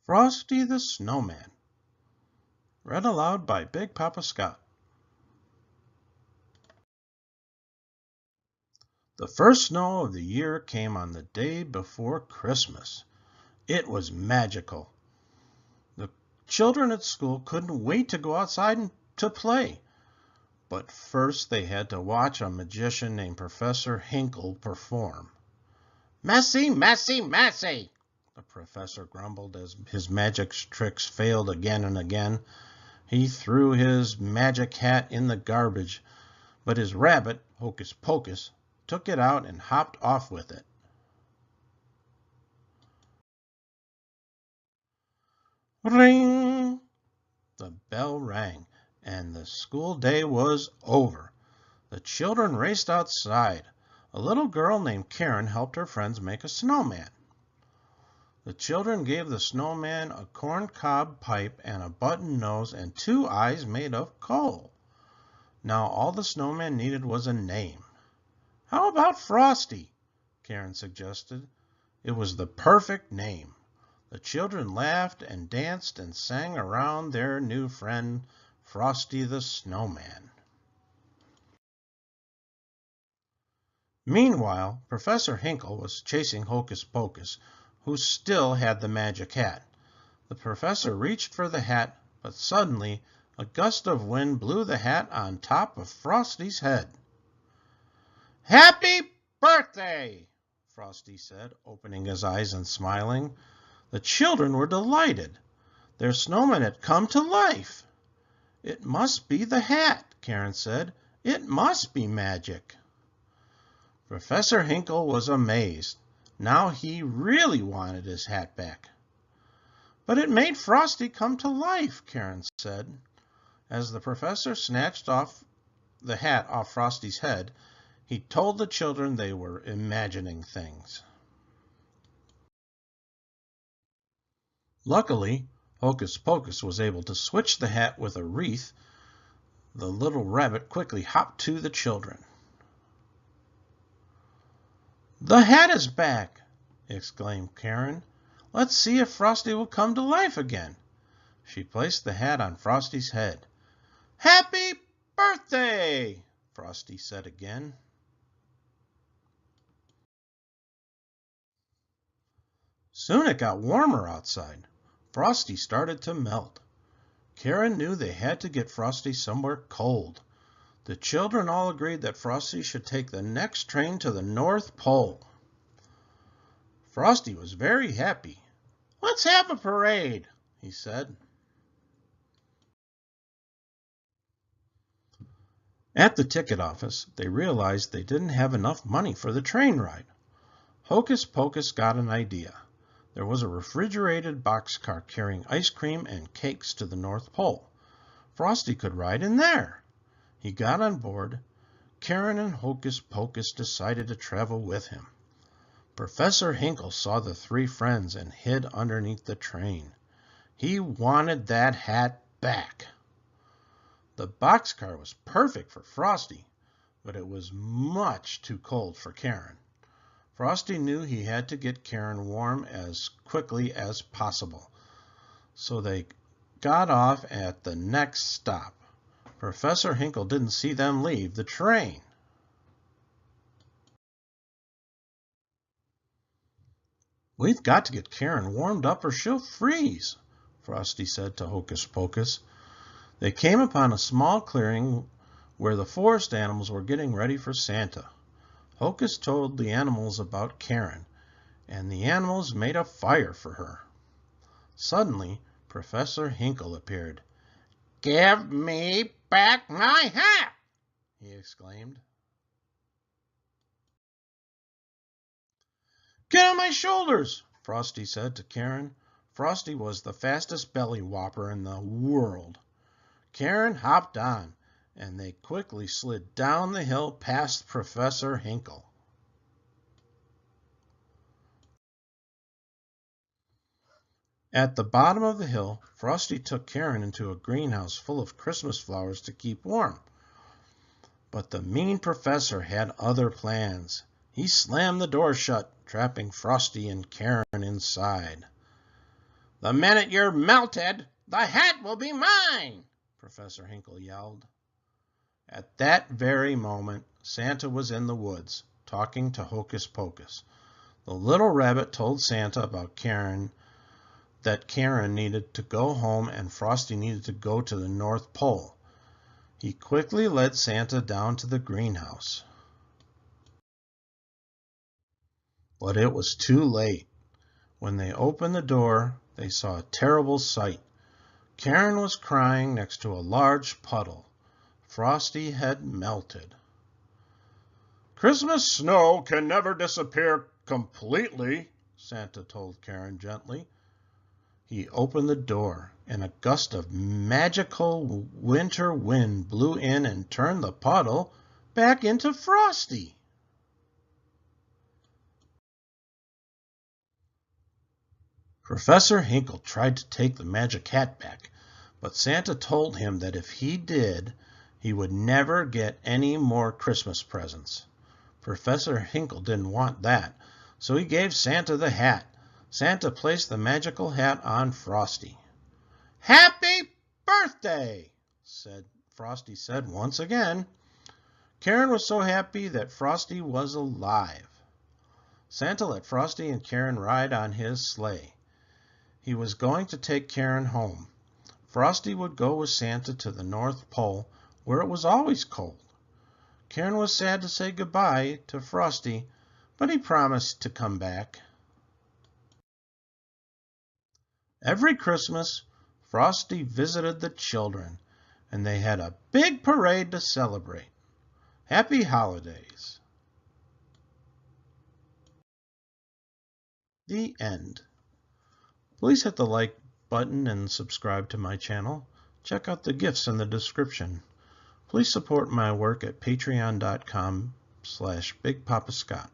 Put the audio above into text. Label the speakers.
Speaker 1: Frosty the Snowman. Read aloud by Big Papa Scott. The first snow of the year came on the day before Christmas. It was magical. The children at school couldn't wait to go outside and to play. But first they had to watch a magician named Professor Hinkle perform. "Messy, messy, messy!" the professor grumbled as his magic tricks failed again and again. He threw his magic hat in the garbage, but his rabbit, Hocus Pocus, took it out and hopped off with it. Ring! The bell rang, and the school day was over. The children raced outside. A little girl named Karen helped her friends make a snowman. The children gave the snowman a corncob pipe and a button nose and 2 eyes made of coal. Now all the snowman needed was a name. "How about Frosty?" Karen suggested. It was the perfect name. The children laughed and danced and sang around their new friend, Frosty the Snowman. Meanwhile, Professor Hinkle was chasing Hocus Pocus, who still had the magic hat. The professor reached for the hat, but suddenly a gust of wind blew the hat on top of Frosty's head. "Happy birthday!" Frosty said, opening his eyes and smiling. The children were delighted. Their snowman had come to life. "It must be the hat," Karen said. "It must be magic." Professor Hinkle was amazed. Now he really wanted his hat back. "But it made Frosty come to life," Karen said. As the professor snatched off the hat off Frosty's head, he told the children they were imagining things. Luckily, Hocus Pocus was able to switch the hat with a wreath. The little rabbit quickly hopped to the children. "The hat is back!" exclaimed Karen. "Let's see if Frosty will come to life again." She placed the hat on Frosty's head. "Happy birthday!" Frosty said again. Soon it got warmer outside. Frosty started to melt. Karen knew they had to get Frosty somewhere cold. The children all agreed that Frosty should take the next train to the North Pole. Frosty was very happy. "Let's have a parade," he said. At the ticket office, they realized they didn't have enough money for the train ride. Hocus Pocus got an idea. There was a refrigerated boxcar carrying ice cream and cakes to the North Pole. Frosty could ride in there. He got on board. Karen and Hocus Pocus decided to travel with him. Professor Hinkle saw the 3 friends and hid underneath the train. He wanted that hat back. The boxcar was perfect for Frosty, but it was much too cold for Karen. Frosty knew he had to get Karen warm as quickly as possible, so they got off at the next stop. Professor Hinkle didn't see them leave the train. "We've got to get Karen warmed up or she'll freeze," Frosty said to Hocus Pocus. They came upon a small clearing where the forest animals were getting ready for Santa. Hocus told the animals about Karen, and the animals made a fire for her. Suddenly, Professor Hinkle appeared. "Give me back my hat!" he exclaimed. "Get on my shoulders," Frosty said to Karen. Frosty was the fastest belly whopper in the world. Karen hopped on, and they quickly slid down the hill past Professor Hinkle. At the bottom of the hill, Frosty took Karen into a greenhouse full of Christmas flowers to keep warm. But the mean professor had other plans. He slammed the door shut, trapping Frosty and Karen inside. "The minute you're melted, the hat will be mine!" Professor Hinkle yelled. At that very moment, Santa was in the woods, talking to Hocus Pocus. The little rabbit told Santa about that Karen needed to go home and Frosty needed to go to the North Pole. He quickly led Santa down to the greenhouse. But it was too late. When they opened the door, they saw a terrible sight. Karen was crying next to a large puddle. Frosty had melted. "Christmas snow can never disappear completely," Santa told Karen gently. He opened the door, and a gust of magical winter wind blew in and turned the puddle back into Frosty. Professor Hinkle tried to take the magic hat back, but Santa told him that if he did, he would never get any more Christmas presents. Professor Hinkle didn't want that, so he gave Santa the hat. Santa placed the magical hat on Frosty. "Happy birthday!" Frosty said once again. Karen was so happy that Frosty was alive. Santa let Frosty and Karen ride on his sleigh. He was going to take Karen home. Frosty would go with Santa to the North Pole, where it was always cold. Karen was sad to say goodbye to Frosty, but he promised to come back. Every Christmas, Frosty visited the children, and they had a big parade to celebrate. Happy holidays. The end. Please hit the like button and subscribe to my channel. Check out the gifts in the description. Please support my work at patreon.com/BigPapaScott.